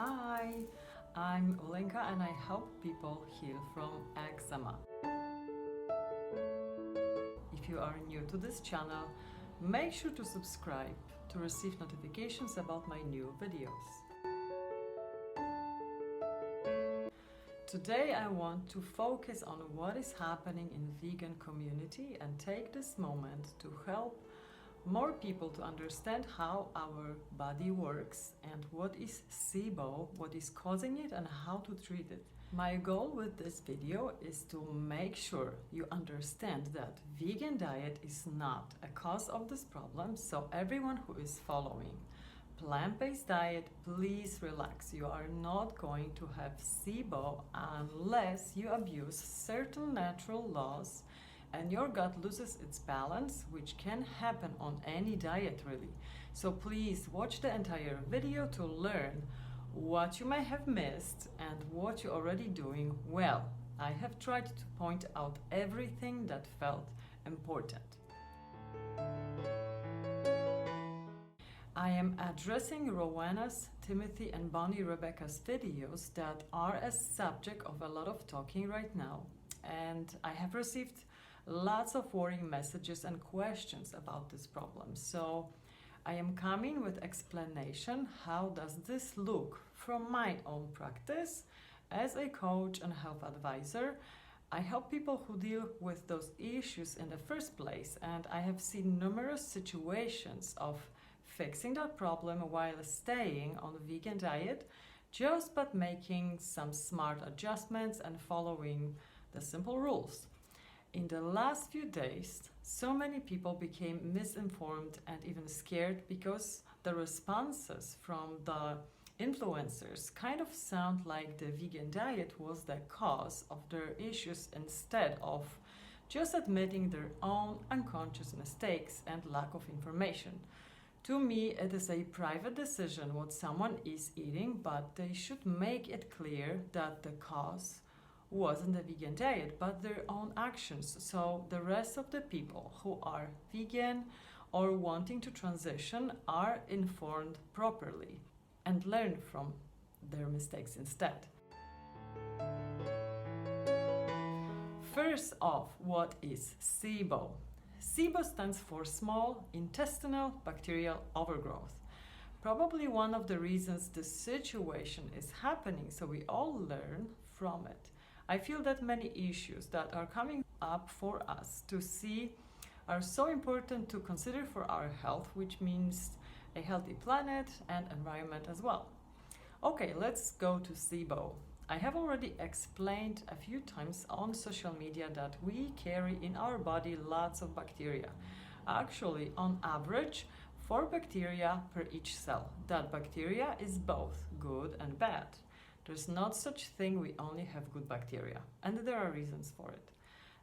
Hi, I'm Olenka and I help people heal from eczema. If you are new to this channel, make sure to subscribe to receive notifications about my new videos. Today I want to focus on what is happening in the vegan community and take this moment to help more people to understand how our body works and what is SIBO, what is causing it and how to treat it. My goal with this video is to make sure you understand that vegan diet is not a cause of this problem, so everyone who is following plant-based diet, please relax. You are not going to have SIBO unless you abuse certain natural laws and your gut loses its balance, which can happen on any diet really. So please watch the entire video to learn what you may have missed and what you're already doing well. I have tried to point out everything that felt important. I am addressing Rawvana's, Timothy and Bonnie Rebeca's videos that are a subject of a lot of talking right now, and I have received lots of worrying messages and questions about this problem. So I am coming with explanation how does this look from my own practice as a coach and health advisor. I help people who deal with those issues in the first place, and I have seen numerous situations of fixing that problem while staying on a vegan diet just by making some smart adjustments and following the simple rules. In the last few days, so many people became misinformed and even scared because the responses from the influencers kind of sound like the vegan diet was the cause of their issues instead of just admitting their own unconscious mistakes and lack of information. To me, it is a private decision what someone is eating, but they should make it clear that the cause wasn't the vegan diet, but their own actions. So the rest of the people who are vegan or wanting to transition are informed properly and learn from their mistakes instead. First off, what is SIBO? SIBO stands for small intestinal bacterial overgrowth. Probably one of the reasons this situation is happening, so we all learn from it. I feel that many issues that are coming up for us to see are so important to consider for our health, which means a healthy planet and environment as well. Okay, let's go to SIBO. I have already explained a few times on social media that we carry in our body lots of bacteria. Actually, on average, 4 bacteria per each cell. That bacteria is both good and bad. There's not such thing we only have good bacteria, and there are reasons for it.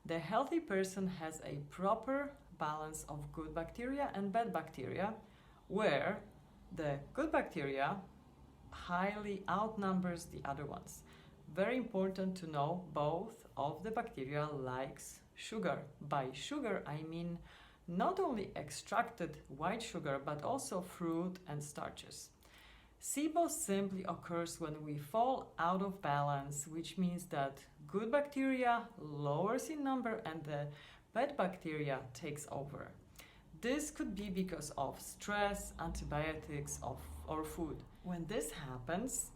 The healthy person has a proper balance of good bacteria and bad bacteria, where the good bacteria highly outnumbers the other ones. Very important to know both of the bacteria likes sugar. By sugar, I mean not only extracted white sugar, but also fruit and starches. SIBO simply occurs when we fall out of balance, which means that good bacteria lowers in number and the bad bacteria takes over. This could be because of stress, antibiotics, or food. When this happens,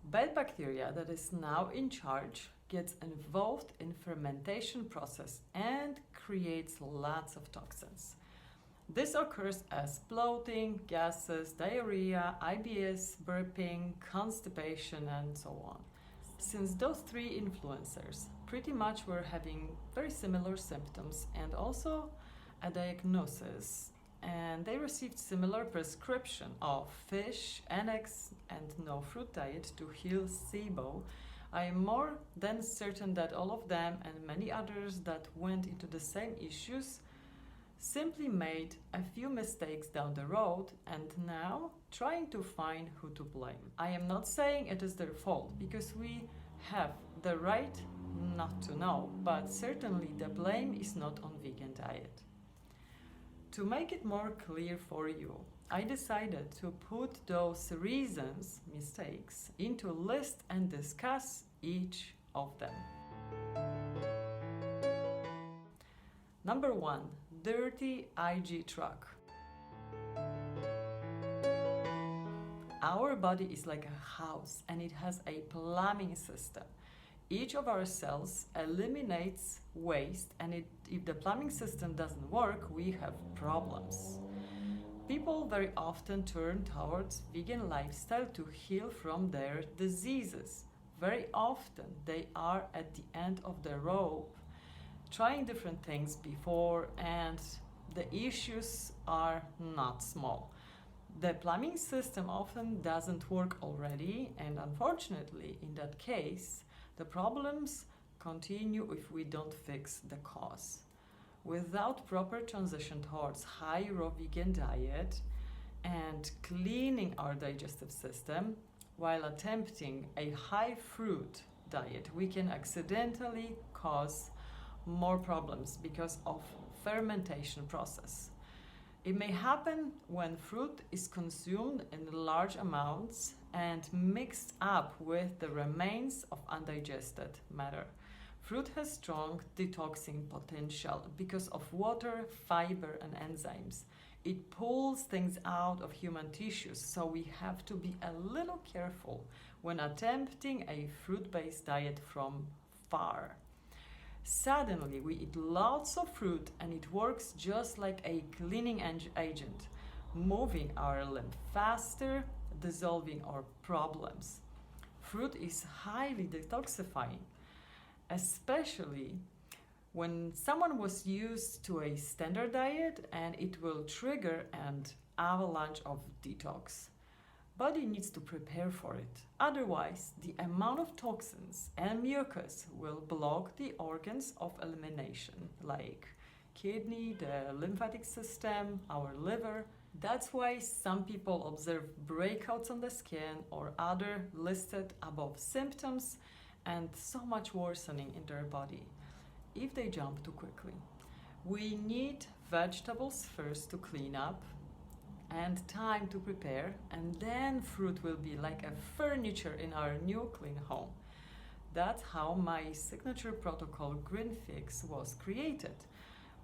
bad bacteria that is now in charge gets involved in fermentation process and creates lots of toxins. This occurs as bloating, gases, diarrhea, IBS, burping, constipation, and so on. Since those 3 influencers pretty much were having very similar symptoms and also a diagnosis, and they received similar prescription of fish, eggs, and no fruit diet to heal SIBO, I am more than certain that all of them and many others that went into the same issues simply made a few mistakes down the road and now trying to find who to blame. I am not saying it is their fault, because we have the right not to know, but certainly the blame is not on vegan diet. To make it more clear for you, I decided to put those reasons, mistakes, into a list and discuss each of them. Number 1, dirty IG truck. Our body is like a house and it has a plumbing system. Each of our cells eliminates waste, and if the plumbing system doesn't work, we have problems. People very often turn towards vegan lifestyle to heal from their diseases. Very often they are at the end of the rope, trying different things before, and the issues are not small. The plumbing system often doesn't work already, and unfortunately, in that case, the problems continue if we don't fix the cause. Without proper transition towards high raw vegan diet and cleaning our digestive system while attempting a high fruit diet, we can accidentally cause more problems because of fermentation process. It may happen when fruit is consumed in large amounts and mixed up with the remains of undigested matter. Fruit has strong detoxing potential because of water, fiber, and enzymes. It pulls things out of human tissues, so we have to be a little careful when attempting a fruit-based diet from far. Suddenly, we eat lots of fruit and it works just like a cleaning agent, moving our lymph faster, dissolving our problems. Fruit is highly detoxifying, especially when someone was used to a standard diet, and it will trigger an avalanche of detox. Body needs to prepare for it. Otherwise, the amount of toxins and mucus will block the organs of elimination, like kidney, the lymphatic system, our liver. That's why some people observe breakouts on the skin or other listed above symptoms and so much worsening in their body if they jump too quickly. We need vegetables first to clean up and time to prepare, and then fruit will be like a furniture in our new clean home. That's how my signature protocol Green Fix was created.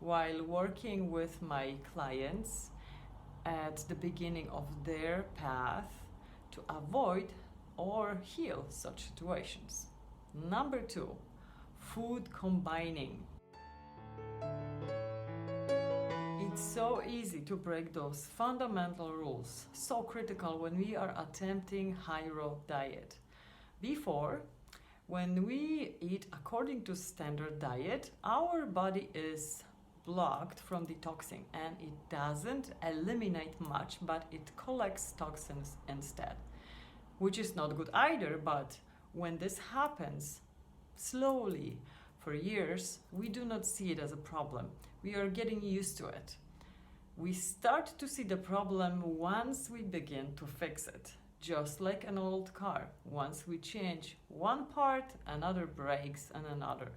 While working with my clients at the beginning of their path to avoid or heal such situations. Number 2, food combining. It's so easy to break those fundamental rules, so critical when we are attempting high raw diet. Before, when we eat according to standard diet, our body is blocked from detoxing and it doesn't eliminate much, but it collects toxins instead, which is not good either. But when this happens slowly for years, we do not see it as a problem. We are getting used to it. We start to see the problem once we begin to fix it, just like an old car. Once we change one part, another breaks and another.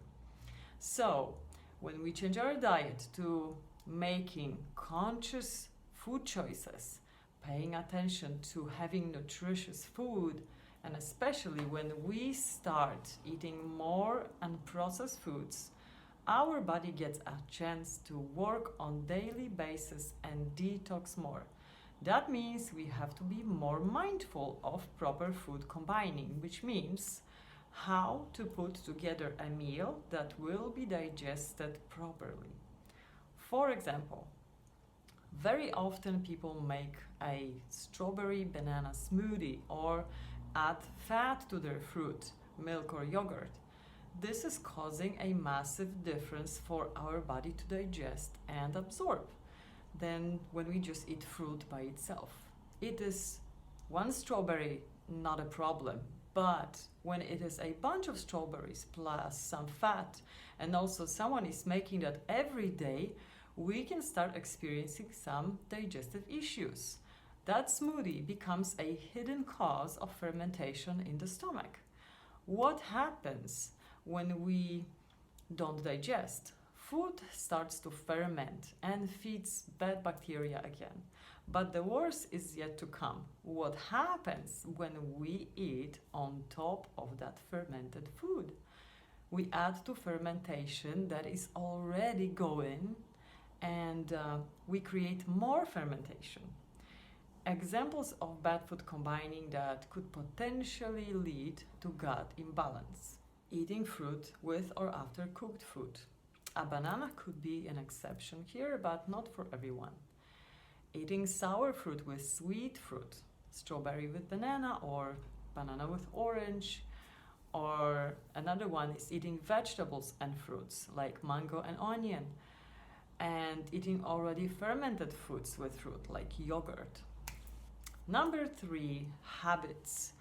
So, when we change our diet to making conscious food choices, paying attention to having nutritious food, and especially when we start eating more unprocessed foods, our body gets a chance to work on daily basis and detox more. That means we have to be more mindful of proper food combining, which means how to put together a meal that will be digested properly. For example, very often people make a strawberry banana smoothie or add fat to their fruit, milk or yogurt. This is causing a massive difference for our body to digest and absorb than when we just eat fruit by itself. It is one strawberry, not a problem, but when it is a bunch of strawberries plus some fat, and also someone is making that every day, we can start experiencing some digestive issues. That smoothie becomes a hidden cause of fermentation in the stomach. What happens when we don't digest? Food starts to ferment and feeds bad bacteria again. But the worst is yet to come. What happens when we eat on top of that fermented food? We add to fermentation that is already going, and we create more fermentation. Examples of bad food combining that could potentially lead to gut imbalance. Eating fruit with or after cooked food. A banana could be an exception here, but not for everyone. Eating sour fruit with sweet fruit, strawberry with banana or banana with orange. Or another one is eating vegetables and fruits like mango and onion. And eating already fermented foods with fruit like yogurt. Number 3, habits.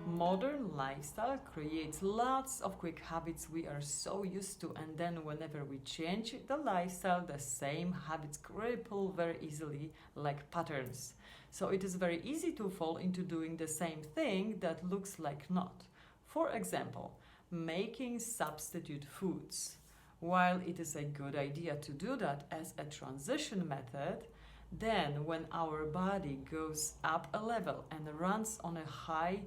Modern lifestyle creates lots of quick habits we are so used to, and then whenever we change the lifestyle, the same habits cripple very easily like patterns. So it is very easy to fall into doing the same thing that looks like not. For example, making substitute foods. While it is a good idea to do that as a transition method, then when our body goes up a level and runs on a high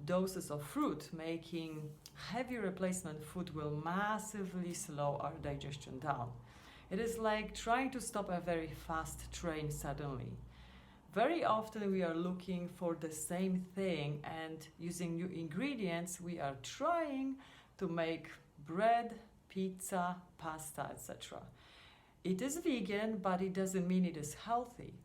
doses of fruit, making heavy replacement food will massively slow our digestion down. It is like trying to stop a very fast train suddenly. Very often we are looking for the same thing, and using new ingredients we are trying to make bread, pizza, pasta, etc. It is vegan, but it doesn't mean it is healthy.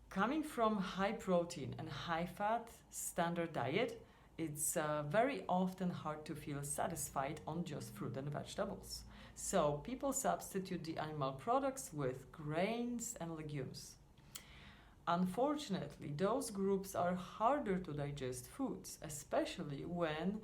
Coming from high protein and high fat standard diet, it's very often hard to feel satisfied on just fruit and vegetables. So people substitute the animal products with grains and legumes. Unfortunately, those groups are harder to digest foods, especially when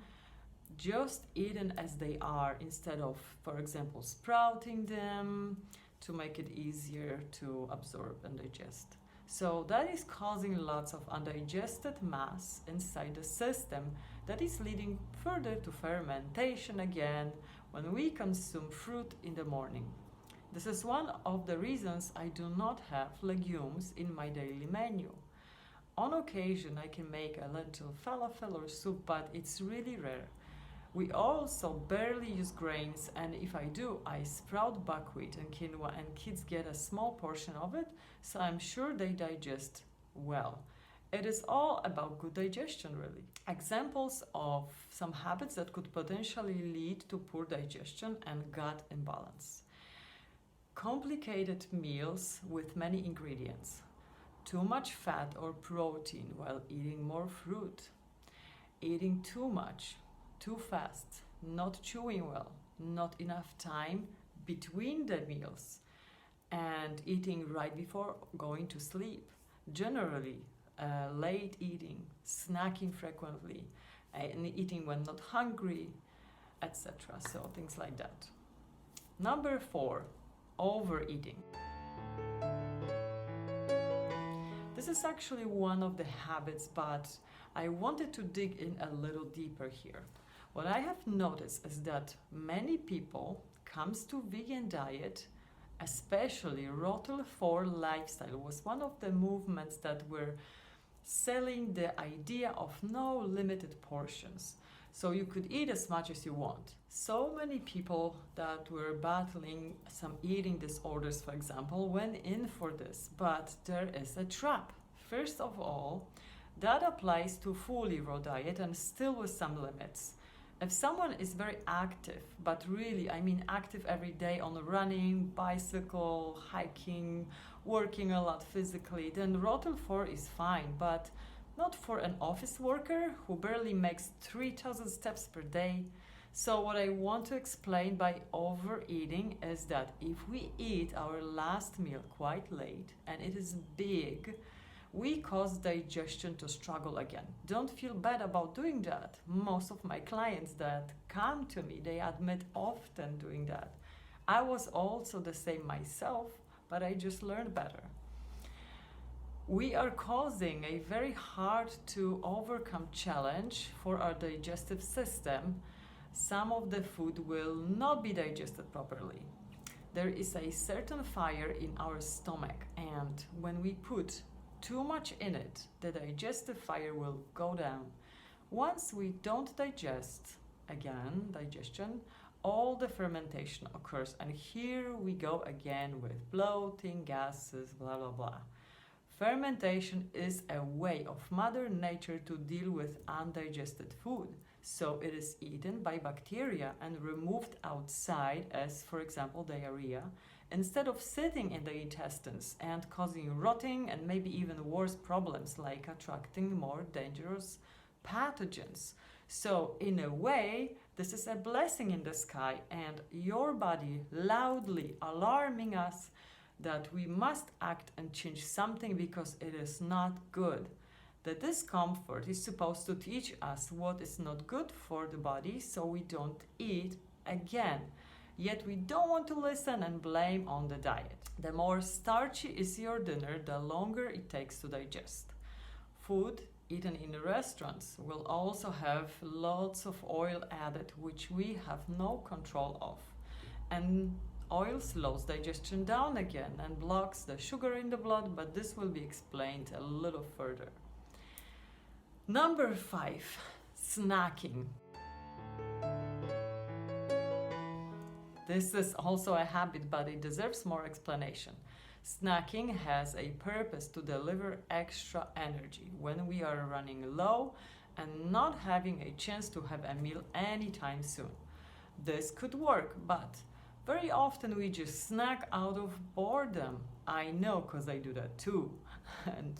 just eaten as they are instead of, for example, sprouting them to make it easier to absorb and digest. So that is causing lots of undigested mass inside the system that is leading further to fermentation again when we consume fruit in the morning. This is one of the reasons I do not have legumes in my daily menu. On occasion I can make a lentil falafel or soup, but it's really rare. We also barely use grains, and if I do, I sprout buckwheat and quinoa, and kids get a small portion of it, so I'm sure they digest well. It is all about good digestion, really. Examples of some habits that could potentially lead to poor digestion and gut imbalance. Complicated meals with many ingredients. Too much fat or protein while eating more fruit. Eating too much, too fast, not chewing well, not enough time between the meals, and eating right before going to sleep. Generally, late eating, snacking frequently, and eating when not hungry, etc. So things like that. Number 4, overeating. This is actually one of the habits, but I wanted to dig in a little deeper here. What I have noticed is that many people comes to vegan diet, especially Rotel 4 lifestyle was one of the movements that were selling the idea of no limited portions. So you could eat as much as you want. So many people that were battling some eating disorders, for example, went in for this, but there is a trap. First of all, that applies to fully raw diet and still with some limits. If someone is very active, but really, I mean active every day on running, bicycle, hiking, working a lot physically, then Rotel 4 is fine, but not for an office worker who barely makes 3,000 steps per day. So what I want to explain by overeating is that if we eat our last meal quite late and it is big, we cause digestion to struggle again. Don't feel bad about doing that. Most of my clients that come to me, they admit often doing that. I was also the same myself, but I just learned better. We are causing a very hard to overcome challenge for our digestive system. Some of the food will not be digested properly. there is a certain fire in our stomach, and when we put too much in it, the digestive fire will go down. Once we don't digest, again, digestion, all the fermentation occurs, and here we go again with bloating, gases, blah blah blah. Fermentation is a way of Mother Nature to deal with undigested food. So it is eaten by bacteria and removed outside as, for example, diarrhea, instead of sitting in the intestines and causing rotting and maybe even worse problems like attracting more dangerous pathogens. So in a way, this is a blessing in the sky, and your body loudly alarming us that we must act and change something because it is not good. The discomfort is supposed to teach us what is not good for the body so we don't eat again. Yet we don't want to listen and blame on the diet. The more starchy is your dinner, the longer it takes to digest. Food eaten in restaurants will also have lots of oil added, which we have no control of. And oil slows digestion down again and blocks the sugar in the blood, but this will be explained a little further. Number 5, snacking. This is also a habit, but it deserves more explanation. Snacking has a purpose to deliver extra energy when we are running low and not having a chance to have a meal anytime soon. This could work, but very often we just snack out of boredom. I know, because I do that too. And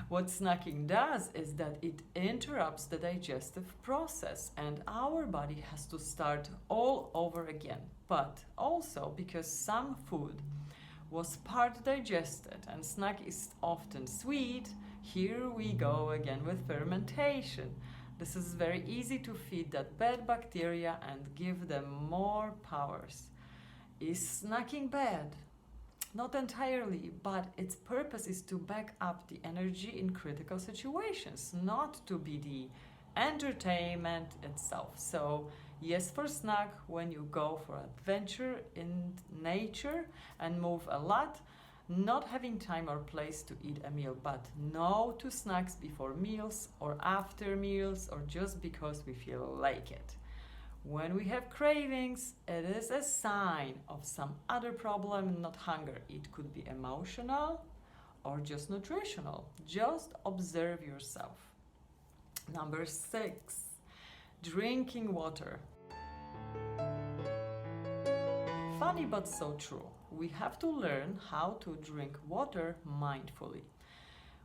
what snacking does is that it interrupts the digestive process and our body has to start all over again. But also because some food was part digested and snack is often sweet, here we go again with fermentation. This is very easy to feed that bad bacteria and give them more powers. Is snacking bad? Not entirely, but its purpose is to back up the energy in critical situations, not to be the entertainment itself. So yes, for snack when you go for adventure in nature and move a lot, not having time or place to eat a meal, but no to snacks before meals or after meals or just because we feel like it. When we have cravings, it is a sign of some other problem, not hunger. It could be emotional or just nutritional. Just observe yourself. Number 6, drinking water. Funny but so true. We have to learn how to drink water mindfully.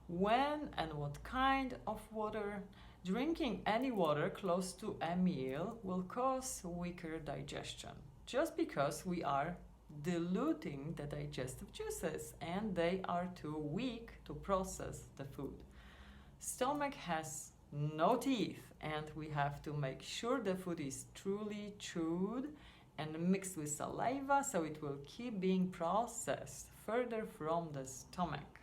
When and what kind of water? Drinking any water close to a meal will cause weaker digestion, just because we are diluting the digestive juices and they are too weak to process the food. Stomach has no teeth and we have to make sure the food is truly chewed and mixed with saliva so it will keep being processed further from the stomach.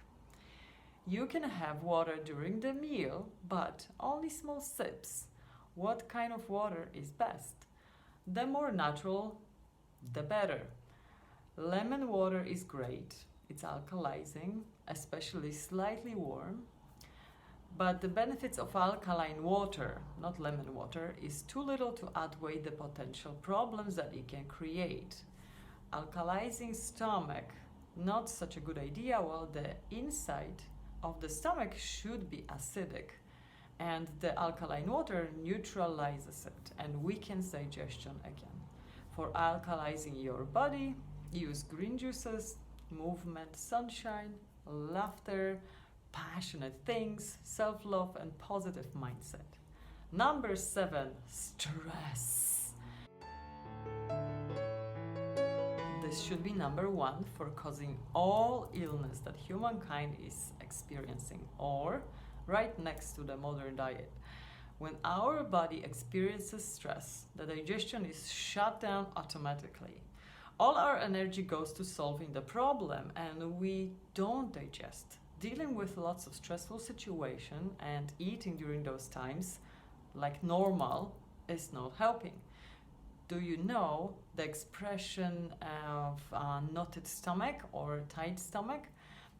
You can have water during the meal, but only small sips. What kind of water is best? The more natural, the better. Lemon water is great. It's alkalizing, especially slightly warm. But the benefits of alkaline water, not lemon water, is too little to outweigh the potential problems that it can create. Alkalizing stomach, not such a good idea, while the inside of the stomach should be acidic, and the alkaline water neutralizes it and weakens digestion again. For alkalizing your body, use green juices, movement, sunshine, laughter, passionate things, self-love, and positive mindset. Number 7, stress. This should be number 1 for causing all illness that humankind is experiencing, or right next to the modern diet. When our body experiences stress, the digestion is shut down automatically. All our energy goes to solving the problem and we don't digest. Dealing with lots of stressful situations and eating during those times like normal is not helping. Do you know the expression of knotted stomach or tight stomach?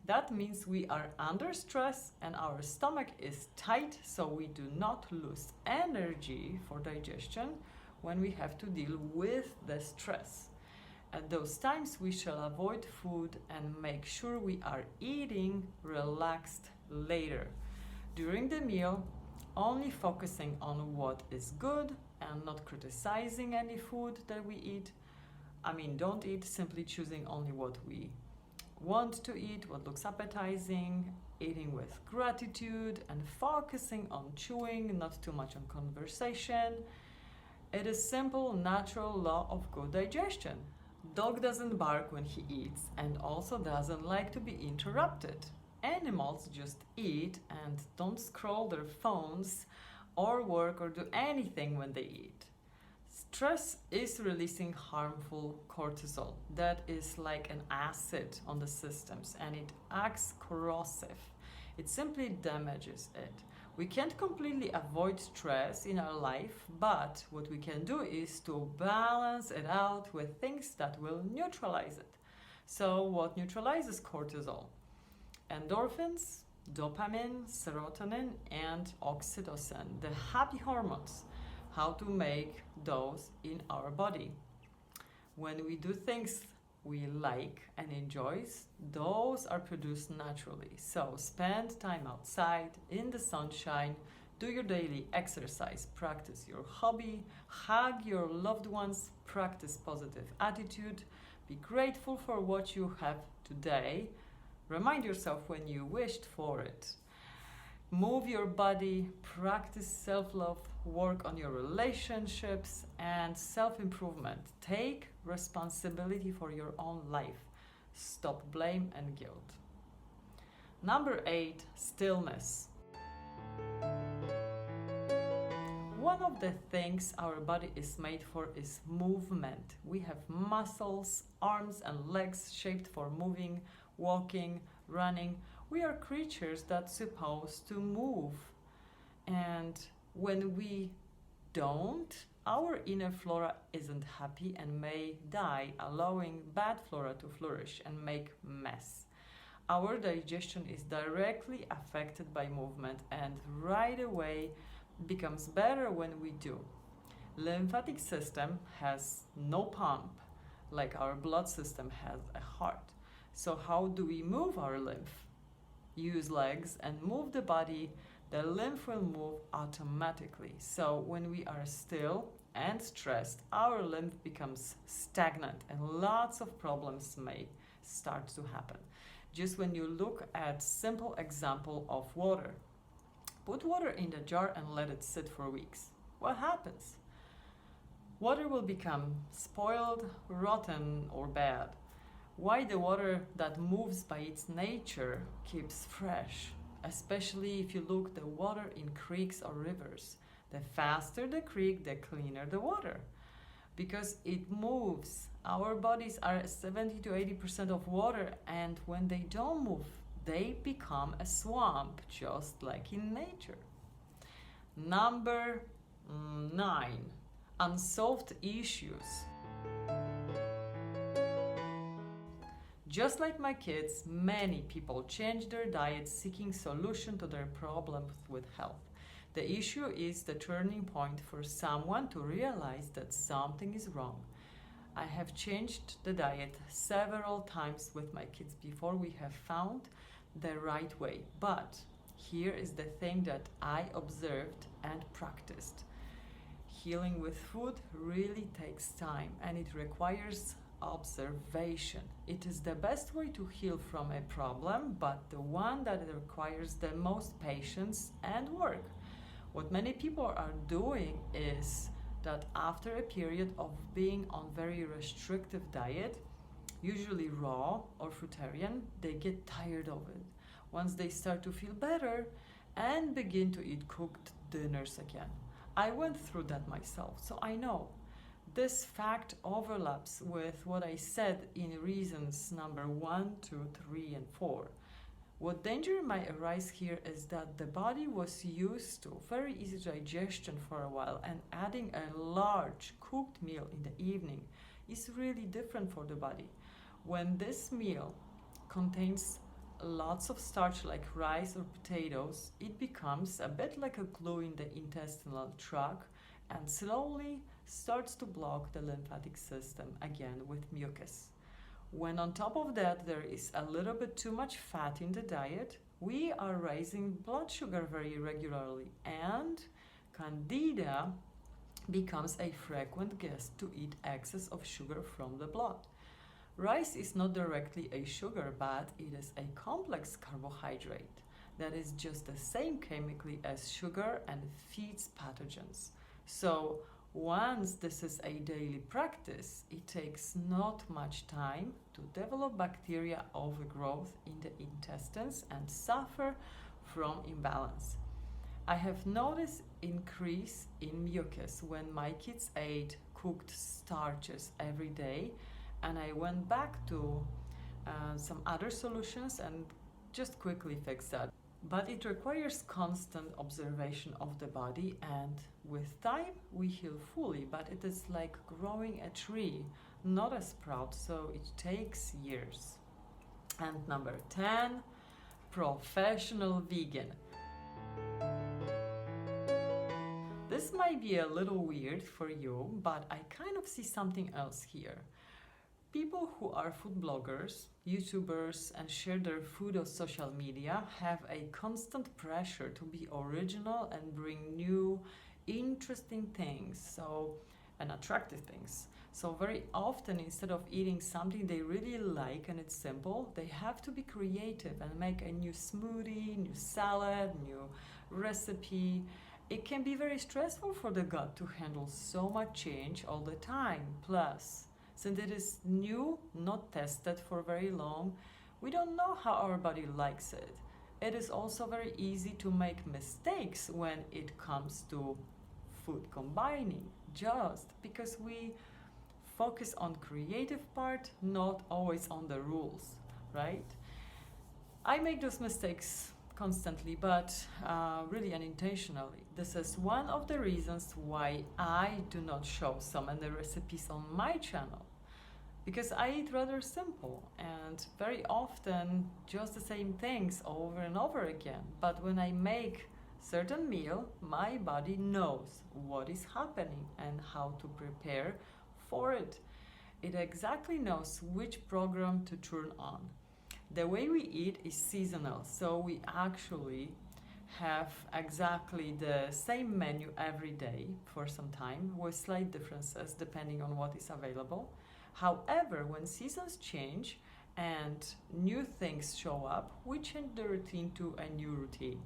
That means we are under stress and our stomach is tight, so we do not lose energy for digestion when we have to deal with the stress. At those times, we shall avoid food and make sure we are eating relaxed later. During the meal, only focusing on what is good and not criticizing any food that we eat. Don't eat, simply choosing only what we want to eat, what looks appetizing, eating with gratitude and focusing on chewing, not too much on conversation. It is simple, natural law of good digestion. Dog doesn't bark when he eats and also doesn't like to be interrupted. Animals just eat and don't scroll their phones or work or do anything when they eat. Stress is releasing harmful cortisol that is like an acid on the systems and it acts corrosive. It simply damages it. We can't completely avoid stress in our life, but what we can do is to balance it out with things that will neutralize it. So what neutralizes cortisol? Endorphins, dopamine, serotonin, and oxytocin, the happy hormones. How to make those in our body. When we do things we like and enjoy, those are produced naturally. So spend time outside in the sunshine, do your daily exercise, practice your hobby, hug your loved ones, practice positive attitude, be grateful for what you have today, remind yourself when you wished for it. Move your body, practice self-love, work on your relationships and self-improvement. Take responsibility for your own life. Stop blame and guilt. Number 8, stillness. One of the things our body is made for is movement. We have muscles, arms and legs shaped for moving, walking, running. We are creatures that's supposed to move. And when we don't, our inner flora isn't happy and may die, allowing bad flora to flourish and make mess. Our digestion is directly affected by movement and right away becomes better when we do. Lymphatic system has no pump like our blood system has a heart. So how do we move our lymph? Use legs and move the body. The lymph will move automatically. So when we are still and stressed, our lymph becomes stagnant and lots of problems may start to happen. Just when you look at simple example of water. Put water in the jar and let it sit for weeks. What happens? Water will become spoiled, rotten, or bad. Why the water that moves by its nature keeps fresh? Especially if you look the water in creeks or rivers. The faster the creek, the cleaner the water. Because it moves. Our bodies are 70 to 80% of water, and when they don't move, they become a swamp, just like in nature. Number 9, unsolved issues. Just like my kids, many people change their diet seeking solution to their problems with health. The issue is the turning point for someone to realize that something is wrong. I have changed the diet several times with my kids before we have found the right way. But here is the thing that I observed and practiced. Healing with food really takes time and it requires observation. It is the best way to heal from a problem, but the one that requires the most patience and work. What many people are doing is that after a period of being on very restrictive diet, usually raw or fruitarian, they get tired of it. Once they start to feel better and begin to eat cooked dinners again. I went through that myself, so I know. This fact overlaps with what I said in reasons number 1, 2, 3, and 4. What danger might arise here is that the body was used to very easy digestion for a while, and adding a large cooked meal in the evening is really different for the body. When this meal contains lots of starch like rice or potatoes, it becomes a bit like a glue in the intestinal tract and slowly starts to block the lymphatic system again with mucus. When on top of that there is a little bit too much fat in the diet, we are raising blood sugar very regularly, and candida becomes a frequent guest to eat excess of sugar from the blood. Rice is not directly a sugar, but it is a complex carbohydrate that is just the same chemically as sugar and feeds pathogens. So once this is a daily practice, it takes not much time to develop bacteria overgrowth in the intestines and suffer from imbalance. I have noticed increase in mucus when my kids ate cooked starches every day, and I went back to some other solutions and just quickly fixed that. But it requires constant observation of the body, and with time we heal fully, but it is like growing a tree, not a sprout, so it takes years. And number 10, professional vegan. This might be a little weird for you, but I kind of see something else here. People who are food bloggers, YouTubers, and share their food on social media have a constant pressure to be original and bring new, interesting things, and attractive things. So very often, instead of eating something they really like and it's simple, they have to be creative and make a new smoothie, new salad, new recipe. It can be very stressful for the gut to handle so much change all the time. Plus, since it is new, not tested for very long, we don't know how our body likes it. It is also very easy to make mistakes when it comes to food combining, just because we focus on creative part, not always on the rules, right? I make those mistakes constantly, but really unintentionally. This is one of the reasons why I do not show some of the recipes on my channel, because I eat rather simple and very often just the same things over and over again. But when I make certain meal, my body knows what is happening and how to prepare for it. It exactly knows which program to turn on. The way we eat is seasonal, so we actually have exactly the same menu every day for some time, with slight differences depending on what is available. However, when seasons change and new things show up, we change the routine to a new routine.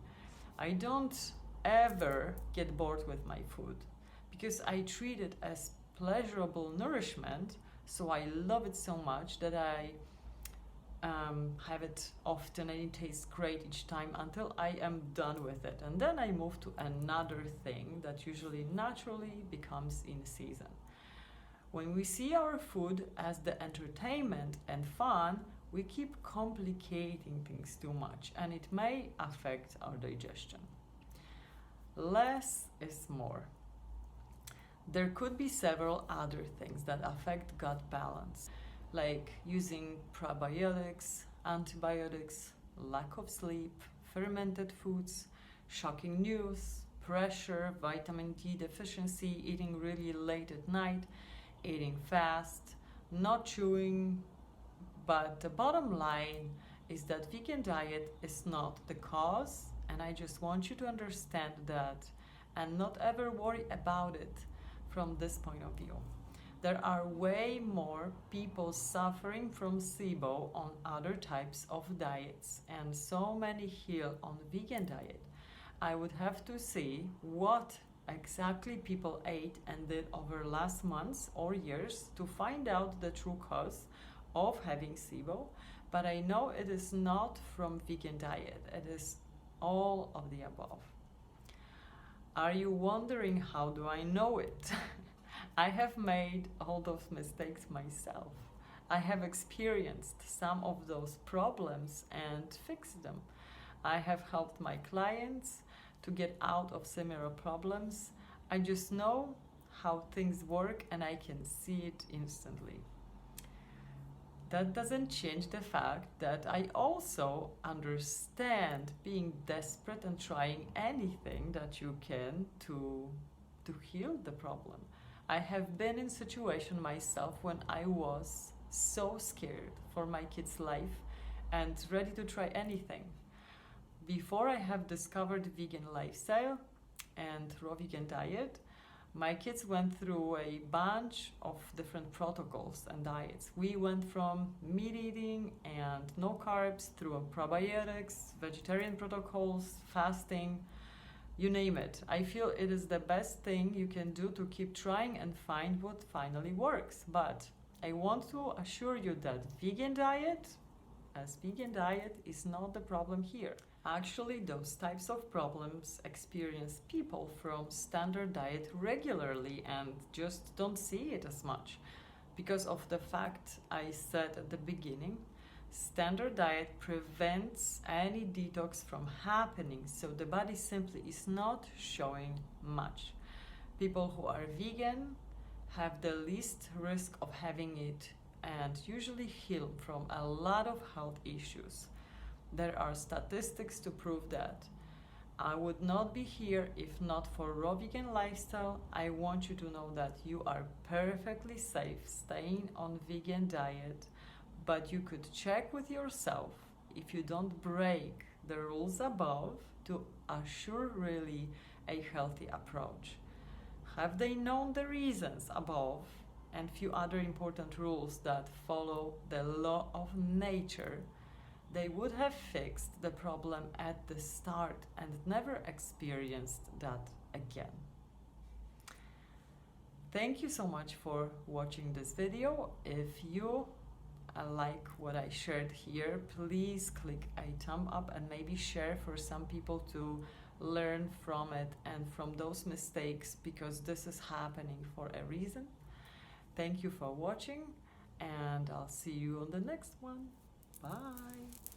I don't ever get bored with my food because I treat it as pleasurable nourishment, so I love it so much that I have it often and it tastes great each time until I am done with it. And then I move to another thing that usually naturally becomes in season. When we see our food as the entertainment and fun, we keep complicating things too much, and it may affect our digestion. Less is more. There could be several other things that affect gut balance, like using probiotics, antibiotics, lack of sleep, fermented foods, shocking news, pressure, vitamin D deficiency, eating really late at night, eating fast, not chewing. But the bottom line is that vegan diet is not the cause, and I just want you to understand that and not ever worry about it from this point of view. There are way more people suffering from SIBO on other types of diets, and so many heal on vegan diet. I would have to see what exactly people ate and did over last months or years to find out the true cause of having SIBO, but I know it is not from vegan diet. It is all of the above. Are you wondering how do I know it? I have made all those mistakes myself. I have experienced some of those problems and fixed them. I have helped my clients to get out of similar problems. I just know how things work and I can see it instantly. That doesn't change the fact that I also understand being desperate and trying anything that you can to heal the problem. I have been in situation myself when I was so scared for my kid's life and ready to try anything. Before I have discovered vegan lifestyle and raw vegan diet, my kids went through a bunch of different protocols and diets. We went from meat eating and no carbs through probiotics, vegetarian protocols, fasting, you name it. I feel it is the best thing you can do to keep trying and find what finally works. But I want to assure you that vegan diet is not the problem here. Actually, those types of problems experience people from standard diet regularly and just don't see it as much. Because of the fact I said at the beginning, standard diet prevents any detox from happening, so the body simply is not showing much. People who are vegan have the least risk of having it and usually heal from a lot of health issues. There are statistics to prove that. I would not be here if not for raw vegan lifestyle. I want you to know that you are perfectly safe staying on vegan diet, but you could check with yourself if you don't break the rules above to assure really a healthy approach. Have they known the reasons above and few other important rules that follow the law of nature, they would have fixed the problem at the start and never experienced that again. Thank you so much for watching this video. If you like what I shared here, please click a thumb up and maybe share for some people to learn from it and from those mistakes, because this is happening for a reason. Thank you for watching and I'll see you on the next one. Bye.